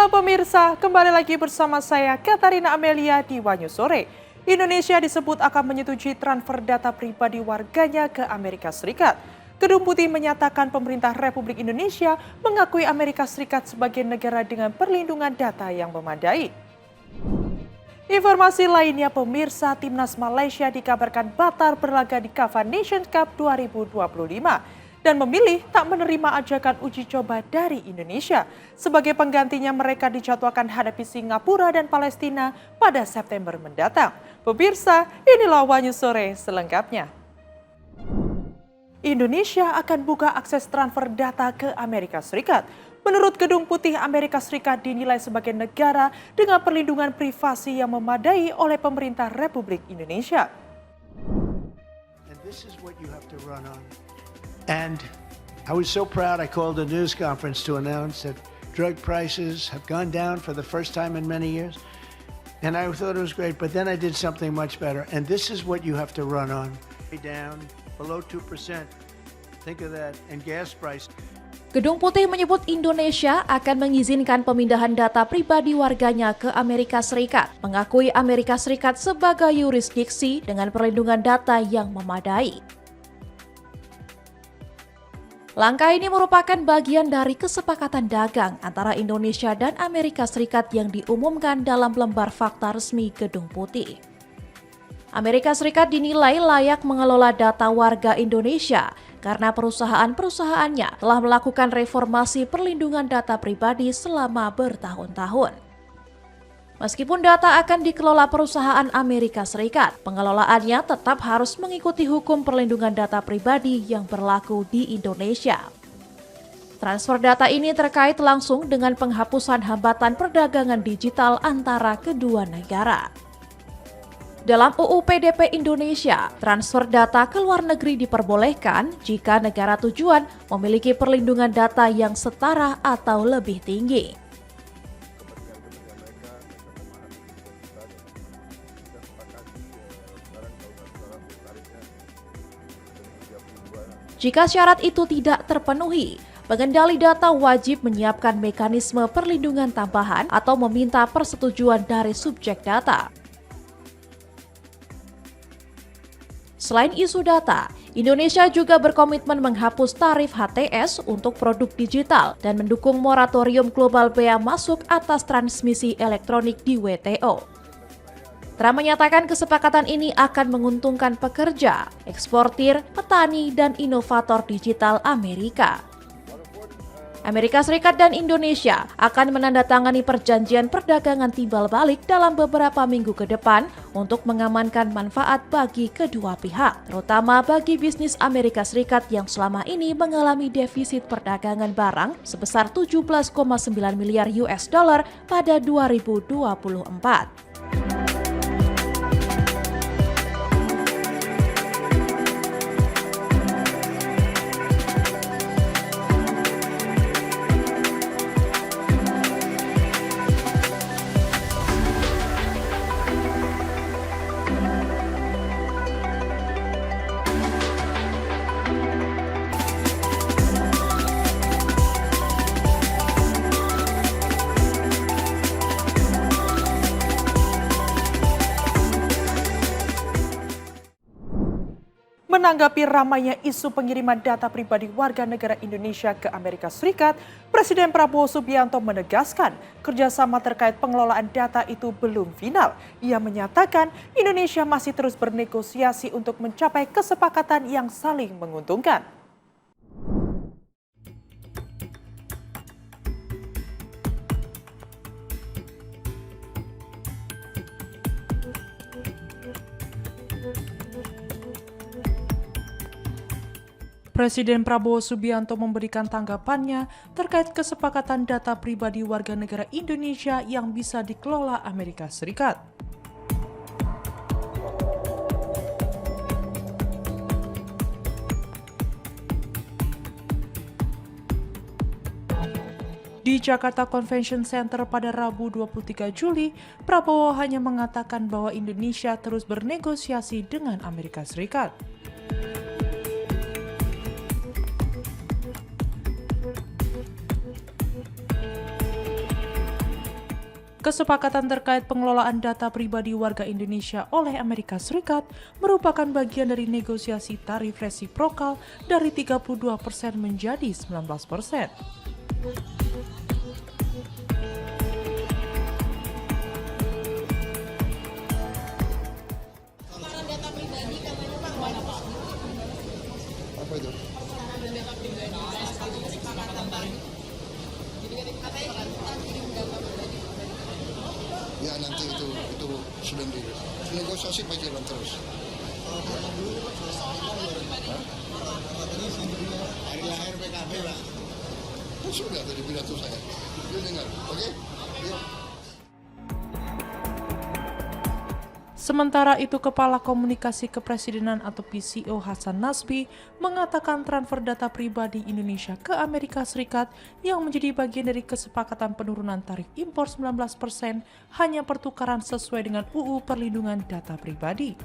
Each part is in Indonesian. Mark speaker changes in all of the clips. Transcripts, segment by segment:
Speaker 1: Halo pemirsa, kembali lagi bersama saya Katarina Amelia di Wanyu Sore. Indonesia disebut akan menyetujui transfer data pribadi warganya ke Amerika Serikat. Gedung Putih menyatakan pemerintah Republik Indonesia mengakui Amerika Serikat sebagai negara dengan perlindungan data yang memadai. Informasi lainnya, pemirsa, timnas Malaysia dikabarkan batal berlaga di CAF Nations Cup 2025. Dan memilih tak menerima ajakan uji coba dari Indonesia. Sebagai penggantinya mereka dijadwalkan hadapi Singapura dan Palestina pada September mendatang. Pemirsa, inilah Wanyu Sore selengkapnya. Indonesia akan buka akses transfer data ke Amerika Serikat. Menurut Gedung Putih, Amerika Serikat dinilai sebagai negara dengan perlindungan privasi yang memadai oleh pemerintah Republik Indonesia.
Speaker 2: And this is what you have to run on. And I was so proud I called a news conference to announce that drug prices have gone down for the first time in many years. And I thought it was great, but then I did something much better. And this is what you have to run on. Down below 2%. Think of that. And gas price.
Speaker 3: Gedung Putih menyebut Indonesia akan mengizinkan pemindahan data pribadi warganya ke Amerika Serikat, mengakui Amerika Serikat sebagai yurisdiksi dengan perlindungan data yang memadai. Langkah ini merupakan bagian dari kesepakatan dagang antara Indonesia dan Amerika Serikat yang diumumkan dalam lembar fakta resmi Gedung Putih. Amerika Serikat dinilai layak mengelola data warga Indonesia karena perusahaan-perusahaannya telah melakukan reformasi perlindungan data pribadi selama bertahun-tahun. Meskipun data akan dikelola perusahaan Amerika Serikat, pengelolaannya tetap harus mengikuti hukum perlindungan data pribadi yang berlaku di Indonesia. Transfer data ini terkait langsung dengan penghapusan hambatan perdagangan digital antara kedua negara. Dalam UU PDP Indonesia, transfer data ke luar negeri diperbolehkan jika negara tujuan memiliki perlindungan data yang setara atau lebih tinggi. Jika syarat itu tidak terpenuhi, pengendali data wajib menyiapkan mekanisme perlindungan tambahan atau meminta persetujuan dari subjek data. Selain isu data, Indonesia juga berkomitmen menghapus tarif HTS untuk produk digital dan mendukung moratorium global bea masuk atas transmisi elektronik di WTO. Trump menyatakan kesepakatan ini akan menguntungkan pekerja, eksportir, petani, dan inovator digital Amerika. Amerika Serikat dan Indonesia akan menandatangani perjanjian perdagangan timbal balik dalam beberapa minggu ke depan untuk mengamankan manfaat bagi kedua pihak, terutama bagi bisnis Amerika Serikat yang selama ini mengalami defisit perdagangan barang sebesar 17,9 miliar US dollar pada 2024.
Speaker 1: Menanggapi ramainya isu pengiriman data pribadi warga negara Indonesia ke Amerika Serikat, Presiden Prabowo Subianto menegaskan kerjasama terkait pengelolaan data itu belum final. Ia menyatakan Indonesia masih terus bernegosiasi untuk mencapai kesepakatan yang saling menguntungkan. Presiden Prabowo Subianto memberikan tanggapannya terkait kesepakatan data pribadi warga negara Indonesia yang bisa dikelola Amerika Serikat. Di Jakarta Convention Center pada Rabu 23 Juli, Prabowo hanya mengatakan bahwa Indonesia terus bernegosiasi dengan Amerika Serikat. Kesepakatan terkait pengelolaan data pribadi warga Indonesia oleh Amerika Serikat merupakan bagian dari negosiasi tarif resiprokal dari 32% menjadi 19%.
Speaker 4: Apa itu? Ya nanti itu sudah negosiasi berjalan terus. Hari lahir PKB lah. Sudah tadi pidato saya. Dia dengar, oke? Yuk.
Speaker 1: Sementara itu, Kepala Komunikasi Kepresidenan atau PCO Hasan Nasbi mengatakan transfer data pribadi Indonesia ke Amerika Serikat yang menjadi bagian dari kesepakatan penurunan tarif impor 19% hanya pertukaran sesuai dengan UU Perlindungan Data Pribadi.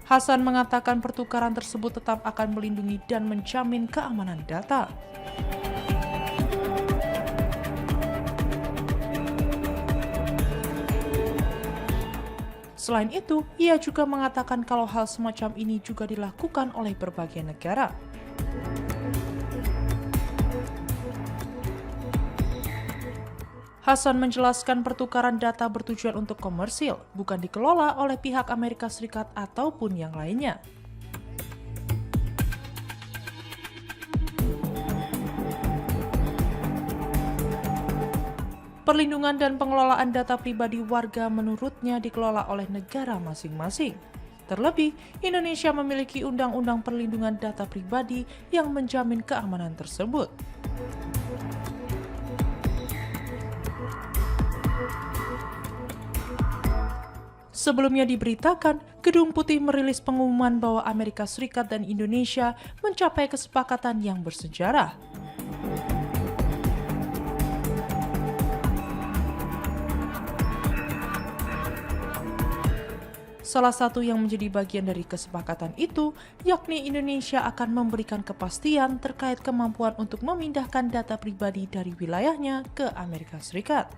Speaker 1: Hasan mengatakan pertukaran tersebut tetap akan melindungi dan menjamin keamanan data. Selain itu, ia juga mengatakan kalau hal semacam ini juga dilakukan oleh berbagai negara. Hasan menjelaskan pertukaran data bertujuan untuk komersil, bukan dikelola oleh pihak Amerika Serikat ataupun yang lainnya. Perlindungan dan pengelolaan data pribadi warga menurutnya dikelola oleh negara masing-masing. Terlebih, Indonesia memiliki undang-undang perlindungan data pribadi yang menjamin keamanan tersebut. Sebelumnya diberitakan, Gedung Putih merilis pengumuman bahwa Amerika Serikat dan Indonesia mencapai kesepakatan yang bersejarah. Salah satu yang menjadi bagian dari kesepakatan itu, yakni Indonesia akan memberikan kepastian terkait kemampuan untuk memindahkan data pribadi dari wilayahnya ke Amerika Serikat.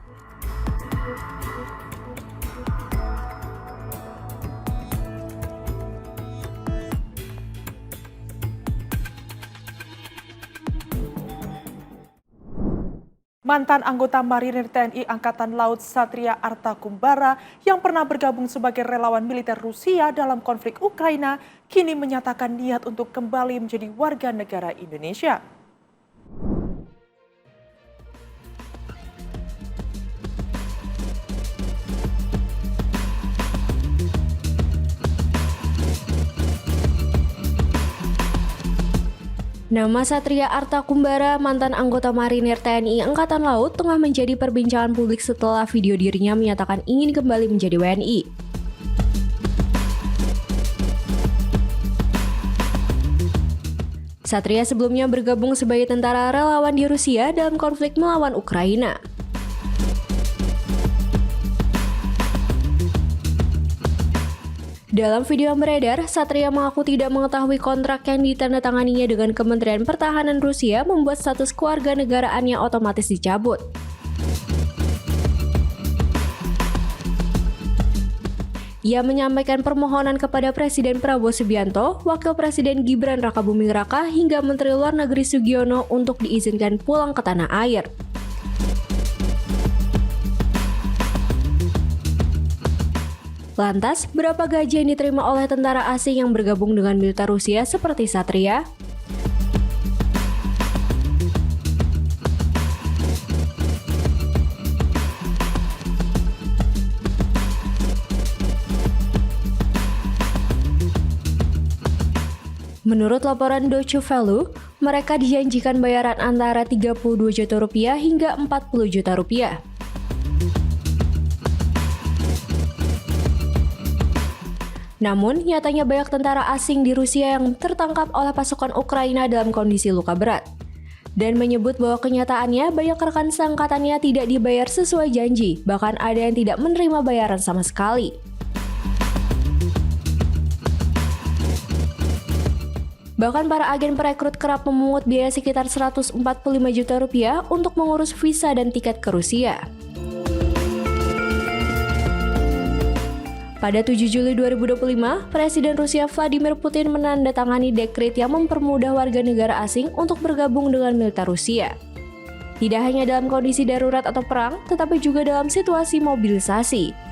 Speaker 1: Mantan anggota Marinir TNI Angkatan Laut Satria Artakumbara yang pernah bergabung sebagai relawan militer Rusia dalam konflik Ukraina kini menyatakan niat untuk kembali menjadi warga negara Indonesia.
Speaker 5: Nama Satria Artakumbara, mantan anggota Marinir TNI Angkatan Laut, tengah menjadi perbincangan publik setelah video dirinya menyatakan ingin kembali menjadi WNI. Satria sebelumnya bergabung sebagai tentara relawan di Rusia dalam konflik melawan Ukraina. Dalam video yang beredar, Satria mengaku tidak mengetahui kontrak yang ditandatanganinya dengan Kementerian Pertahanan Rusia membuat status kewarganegaraannya otomatis dicabut. Ia menyampaikan permohonan kepada Presiden Prabowo Subianto, Wakil Presiden Gibran Rakabuming Raka, hingga Menteri Luar Negeri Sugiono untuk diizinkan pulang ke tanah air. Lantas, berapa gaji yang diterima oleh tentara asing yang bergabung dengan militer Rusia seperti Satria? Menurut laporan Deutsche Welle, mereka dijanjikan bayaran antara 32 juta rupiah hingga 40 juta rupiah. Namun, nyatanya banyak tentara asing di Rusia yang tertangkap oleh pasukan Ukraina dalam kondisi luka berat. Dan menyebut bahwa kenyataannya banyak rekan seangkatannya tidak dibayar sesuai janji, bahkan ada yang tidak menerima bayaran sama sekali. Bahkan para agen perekrut kerap memungut biaya sekitar 145 juta rupiah untuk mengurus visa dan tiket ke Rusia. Pada 7 Juli 2025, Presiden Rusia Vladimir Putin menandatangani dekret yang mempermudah warga negara asing untuk bergabung dengan militer Rusia. Tidak hanya dalam kondisi darurat atau perang, tetapi juga dalam situasi mobilisasi.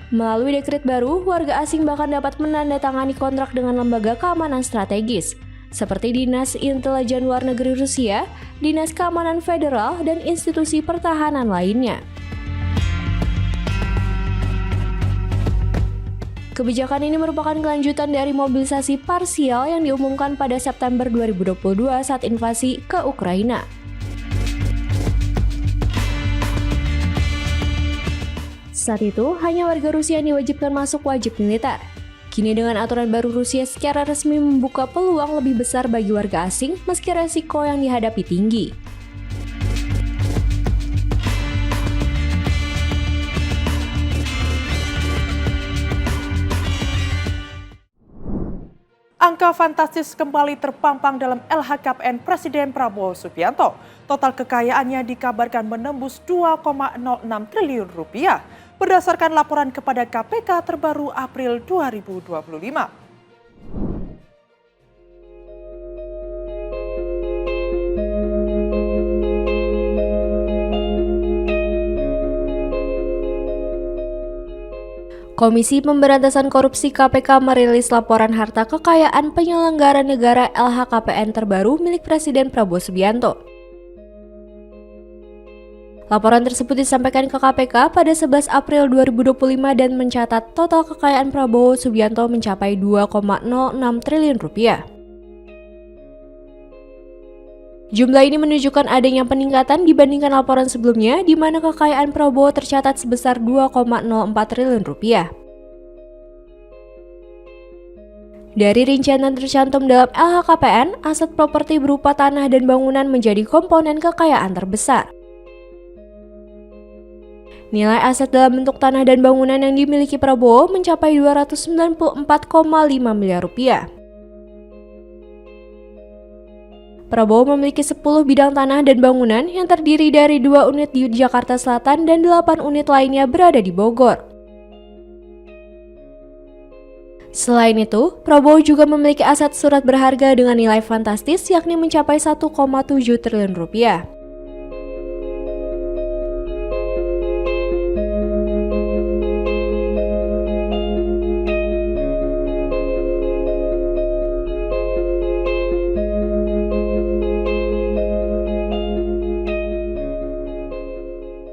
Speaker 5: Melalui dekret baru, warga asing bahkan dapat menandatangani kontrak dengan lembaga keamanan strategis, seperti Dinas Intelijen Luar Negeri Rusia, Dinas Keamanan Federal, dan institusi pertahanan lainnya. Kebijakan ini merupakan kelanjutan dari mobilisasi parsial yang diumumkan pada September 2022 saat invasi ke Ukraina. Saat itu, hanya warga Rusia yang diwajibkan masuk wajib militer. Kini dengan aturan baru, Rusia secara resmi membuka peluang lebih besar bagi warga asing meski resiko yang dihadapi tinggi.
Speaker 1: Angka fantastis kembali terpampang dalam LHKPN Presiden Prabowo Subianto. Total kekayaannya dikabarkan menembus 2,06 triliun rupiah berdasarkan laporan kepada KPK terbaru April 2025.
Speaker 5: Komisi Pemberantasan Korupsi KPK merilis laporan harta kekayaan penyelenggara negara LHKPN terbaru milik Presiden Prabowo Subianto. Laporan tersebut disampaikan ke KPK pada 11 April 2025 dan mencatat total kekayaan Prabowo Subianto mencapai 2,06 triliun rupiah. Jumlah ini menunjukkan adanya peningkatan dibandingkan laporan sebelumnya, di mana kekayaan Prabowo tercatat sebesar 2,04 triliun rupiah. Dari rincian yang tercantum dalam LHKPN, aset properti berupa tanah dan bangunan menjadi komponen kekayaan terbesar. Nilai aset dalam bentuk tanah dan bangunan yang dimiliki Prabowo mencapai 294,5 miliar rupiah. Prabowo memiliki 10 bidang tanah dan bangunan yang terdiri dari 2 unit di Jakarta Selatan dan 8 unit lainnya berada di Bogor. Selain itu, Prabowo juga memiliki aset surat berharga dengan nilai fantastis yakni mencapai 1,7 triliun rupiah.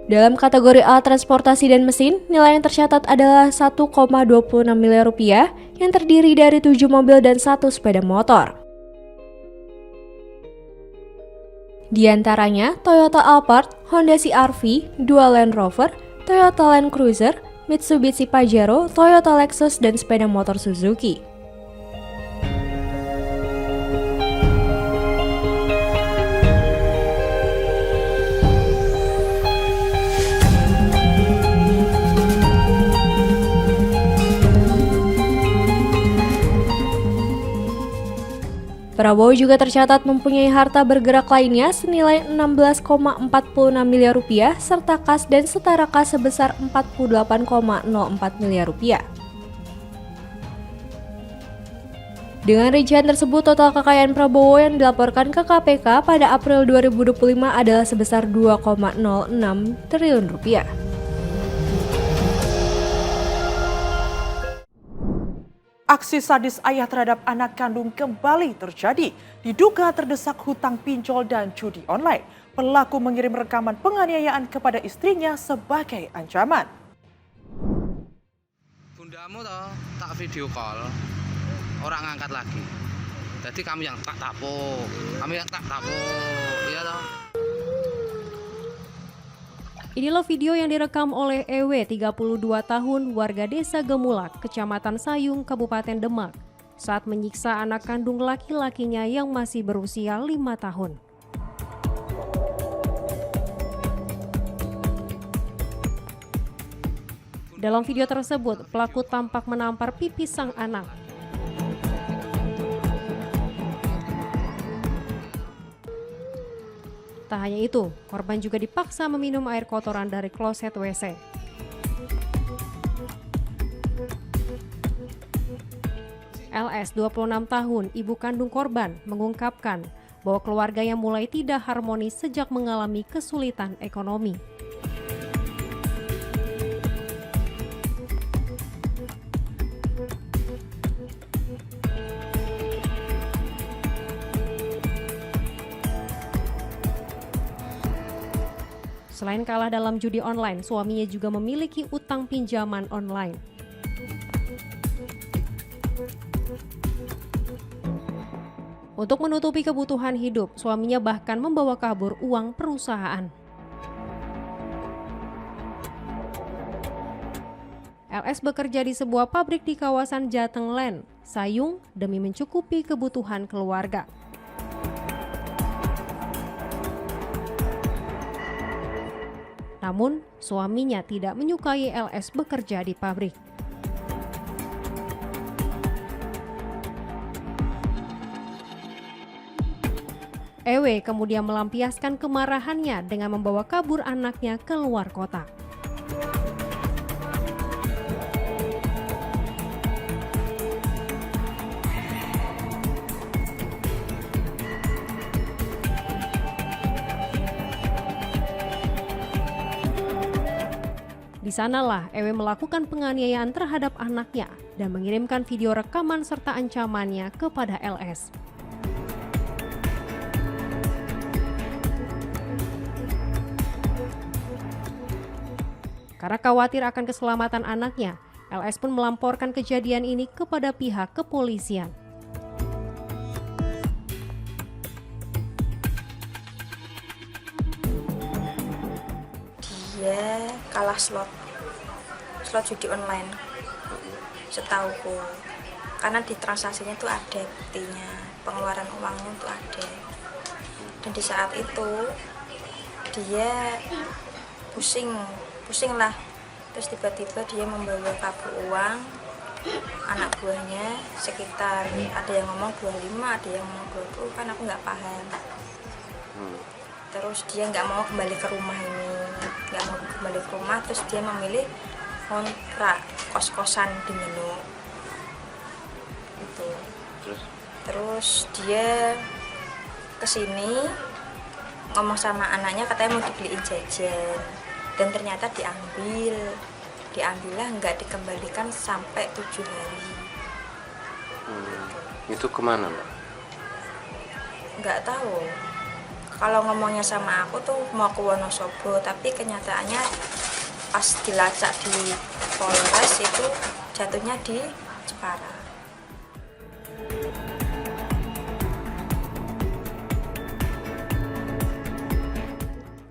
Speaker 5: Dalam kategori alat transportasi dan mesin, nilai yang tercatat adalah 1,26 miliar rupiah yang terdiri dari 7 mobil dan 1 sepeda motor. Di antaranya Toyota Alphard, Honda CR-V, 2 Land Rover, Toyota Land Cruiser, Mitsubishi Pajero, Toyota Lexus, dan sepeda motor Suzuki. Prabowo juga tercatat mempunyai harta bergerak lainnya senilai 16,46 miliar rupiah serta kas dan setara kas sebesar 48,04 miliar rupiah. Dengan rincian tersebut, total kekayaan Prabowo yang dilaporkan ke KPK pada April 2025 adalah sebesar 2,06 triliun rupiah.
Speaker 1: Aksi sadis ayah terhadap anak kandung kembali terjadi. Diduga terdesak hutang pinjol dan judi online. Pelaku mengirim rekaman penganiayaan kepada istrinya sebagai ancaman.
Speaker 6: Bundamu toh tak video call, orang ngangkat lagi. Jadi kami yang tak tapuk, iya toh.
Speaker 7: Inilah video yang direkam oleh EW 32 tahun warga desa Gemulak, Kecamatan Sayung, Kabupaten Demak saat menyiksa anak kandung laki-lakinya yang masih berusia 5 tahun. Dalam video tersebut, pelaku tampak menampar pipi sang anak. Tak hanya itu, korban juga dipaksa meminum air kotoran dari kloset WC. LS, 26 tahun, ibu kandung korban, mengungkapkan bahwa keluarganya mulai tidak harmonis sejak mengalami kesulitan ekonomi. Selain kalah dalam judi online, suaminya juga memiliki utang pinjaman online. Untuk menutupi kebutuhan hidup, suaminya bahkan membawa kabur uang perusahaan. LS bekerja di sebuah pabrik di kawasan Jateng Land, Sayung, demi mencukupi kebutuhan keluarga. Namun, suaminya tidak menyukai LS bekerja di pabrik. EW kemudian melampiaskan kemarahannya dengan membawa kabur anaknya ke luar kota. Di sanalah EW melakukan penganiayaan terhadap anaknya dan mengirimkan video rekaman serta ancamannya kepada LS. Karena khawatir akan keselamatan anaknya, LS pun melamporkan kejadian ini kepada pihak kepolisian.
Speaker 8: Dia kalah slot judi online, setauku. Karena di transaksinya tuh ada buktinya, pengeluaran uangnya tuh ada. Dan di saat itu dia pusing lah, terus tiba-tiba dia membawa kabur uang anak buahnya sekitar, ada yang ngomong 25, ada yang ngomong 20, kan aku nggak paham. Terus dia nggak mau kembali ke rumah ini, terus dia memilih kontrak kos-kosan di Menu itu. Terus dia kesini ngomong sama anaknya, katanya mau dibeliin jajan. Dan ternyata diambillah, nggak dikembalikan sampai 7 hari.
Speaker 9: Itu kemana, Mbak?
Speaker 8: Nggak tahu. Kalau ngomongnya sama aku tuh mau ke Wonosobo, tapi kenyataannya pas dilacak di Polres itu jatuhnya di Jepara.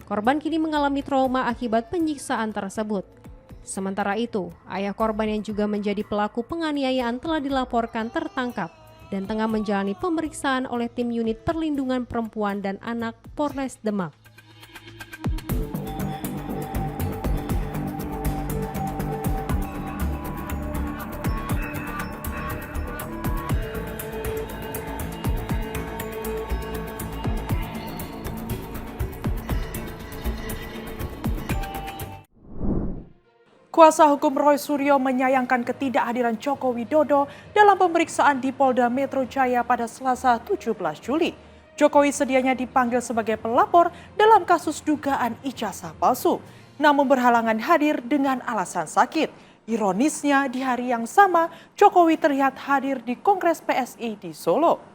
Speaker 7: Korban kini mengalami trauma akibat penyiksaan tersebut. Sementara itu, ayah korban yang juga menjadi pelaku penganiayaan telah dilaporkan tertangkap dan tengah menjalani pemeriksaan oleh tim unit perlindungan perempuan dan anak Polres Demak.
Speaker 1: Kuasa hukum Roy Suryo menyayangkan ketidakhadiran Joko Widodo dalam pemeriksaan di Polda Metro Jaya pada Selasa 17 Juli. Jokowi sedianya dipanggil sebagai pelapor dalam kasus dugaan ijazah palsu, namun berhalangan hadir dengan alasan sakit. Ironisnya, di hari yang sama, Jokowi terlihat hadir di Kongres PSI di Solo.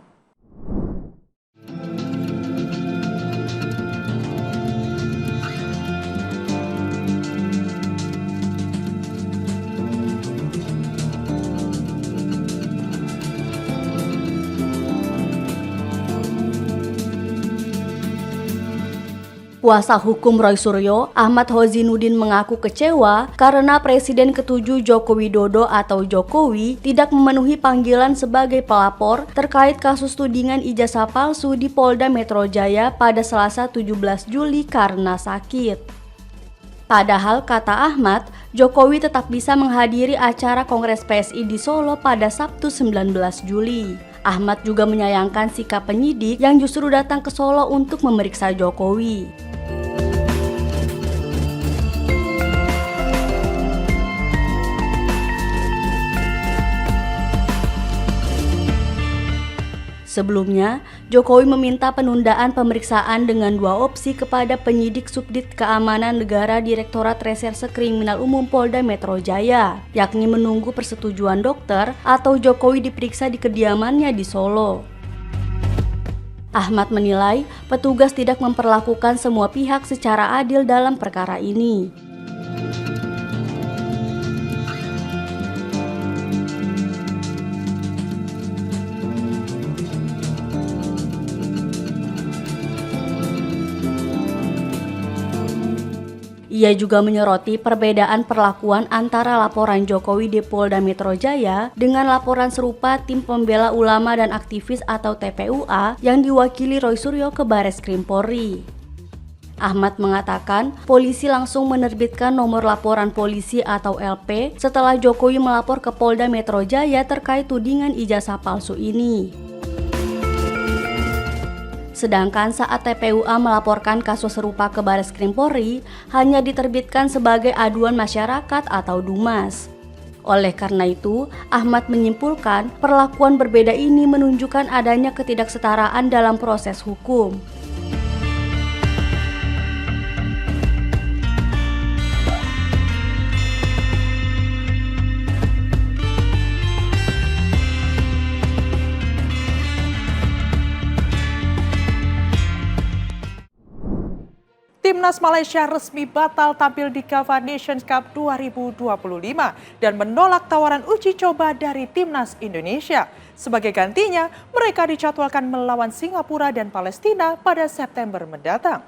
Speaker 10: Kuasa hukum Roy Suryo, Ahmad Hozinuddin, mengaku kecewa karena Presiden ke-7 Joko Widodo atau Jokowi tidak memenuhi panggilan sebagai pelapor terkait kasus tudingan ijazah palsu di Polda Metro Jaya pada Selasa 17 Juli karena sakit. Padahal, kata Ahmad, Jokowi tetap bisa menghadiri acara Kongres PSI di Solo pada Sabtu 19 Juli. Ahmad juga menyayangkan sikap penyidik yang justru datang ke Solo untuk memeriksa Jokowi. Sebelumnya, Jokowi meminta penundaan pemeriksaan dengan 2 opsi kepada penyidik Subdit Keamanan Negara Direktorat Reserse Kriminal Umum Polda Metro Jaya, yakni menunggu persetujuan dokter atau Jokowi diperiksa di kediamannya di Solo. Ahmad menilai petugas tidak memperlakukan semua pihak secara adil dalam perkara ini. Ia juga menyoroti perbedaan perlakuan antara laporan Jokowi di Polda Metro Jaya dengan laporan serupa Tim Pembela Ulama dan Aktivis atau TPUA yang diwakili Roy Suryo ke Bareskrim Polri. Ahmad mengatakan polisi langsung menerbitkan nomor laporan polisi atau LP setelah Jokowi melapor ke Polda Metro Jaya terkait tudingan ijazah palsu ini. Sedangkan saat TPUA melaporkan kasus serupa ke Bareskrim Polri, hanya diterbitkan sebagai aduan masyarakat atau DUMAS. Oleh karena itu, Ahmad menyimpulkan perlakuan berbeda ini menunjukkan adanya ketidaksetaraan dalam proses hukum.
Speaker 1: Timnas Malaysia resmi batal tampil di CAF Nations Cup 2025 dan menolak tawaran uji coba dari Timnas Indonesia. Sebagai gantinya, mereka dijadwalkan melawan Singapura dan Palestina pada September mendatang.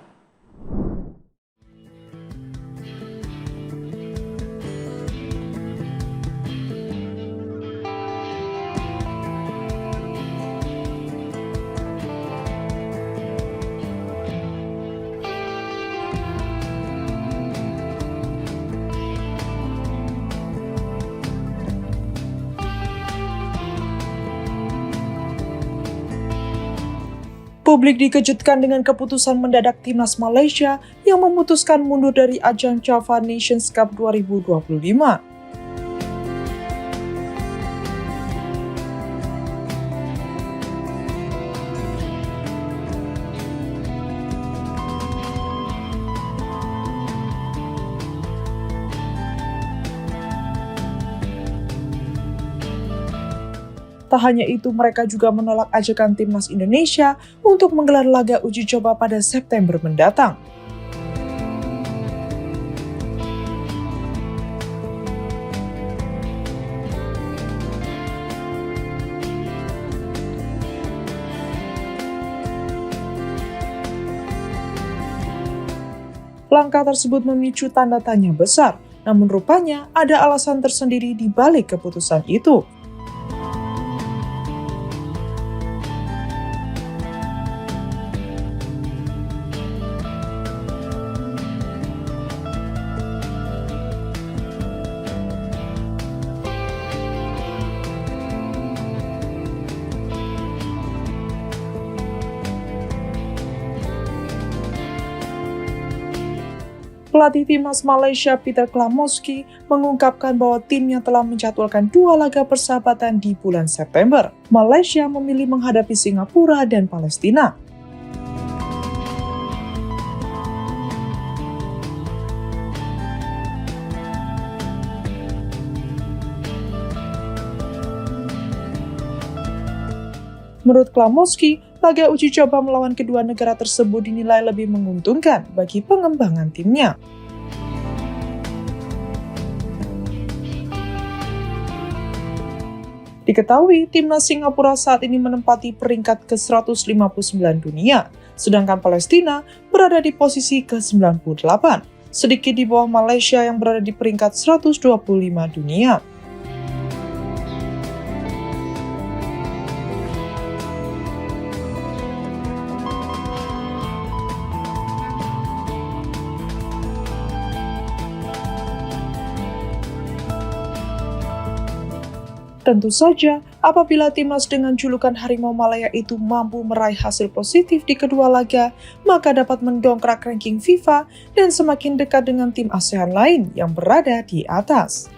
Speaker 1: Publik dikejutkan dengan keputusan mendadak Timnas Malaysia yang memutuskan mundur dari ajang CAF Nations Cup 2025. Tak hanya itu, mereka juga menolak ajakan Timnas Indonesia untuk menggelar laga uji coba pada September mendatang. Langkah tersebut memicu tanda tanya besar, namun rupanya ada alasan tersendiri di balik keputusan itu. Pelatih Timnas Malaysia Peter Klamoski mengungkapkan bahwa timnya telah menjadwalkan 2 laga persahabatan di bulan September. Malaysia memilih menghadapi Singapura dan Palestina. Menurut Klamoski, laga uji coba melawan kedua negara tersebut dinilai lebih menguntungkan bagi pengembangan timnya. Diketahui, timnas Singapura saat ini menempati peringkat ke-159 dunia, sedangkan Palestina berada di posisi ke-98, sedikit di bawah Malaysia yang berada di peringkat 125 dunia. Tentu saja, apabila timnas dengan julukan Harimau Malaya itu mampu meraih hasil positif di kedua laga, maka dapat mendongkrak ranking FIFA dan semakin dekat dengan tim ASEAN lain yang berada di atas.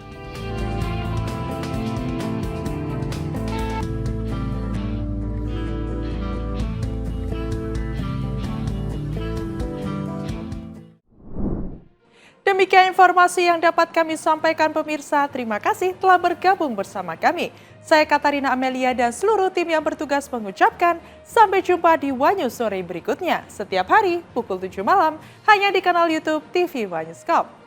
Speaker 1: Demikian informasi yang dapat kami sampaikan pemirsa. Terima kasih telah bergabung bersama kami. Saya Katarina Amelia dan seluruh tim yang bertugas mengucapkan sampai jumpa di Wanyu Sore berikutnya. Setiap hari pukul 7 malam hanya di kanal YouTube TV Wanyuskop.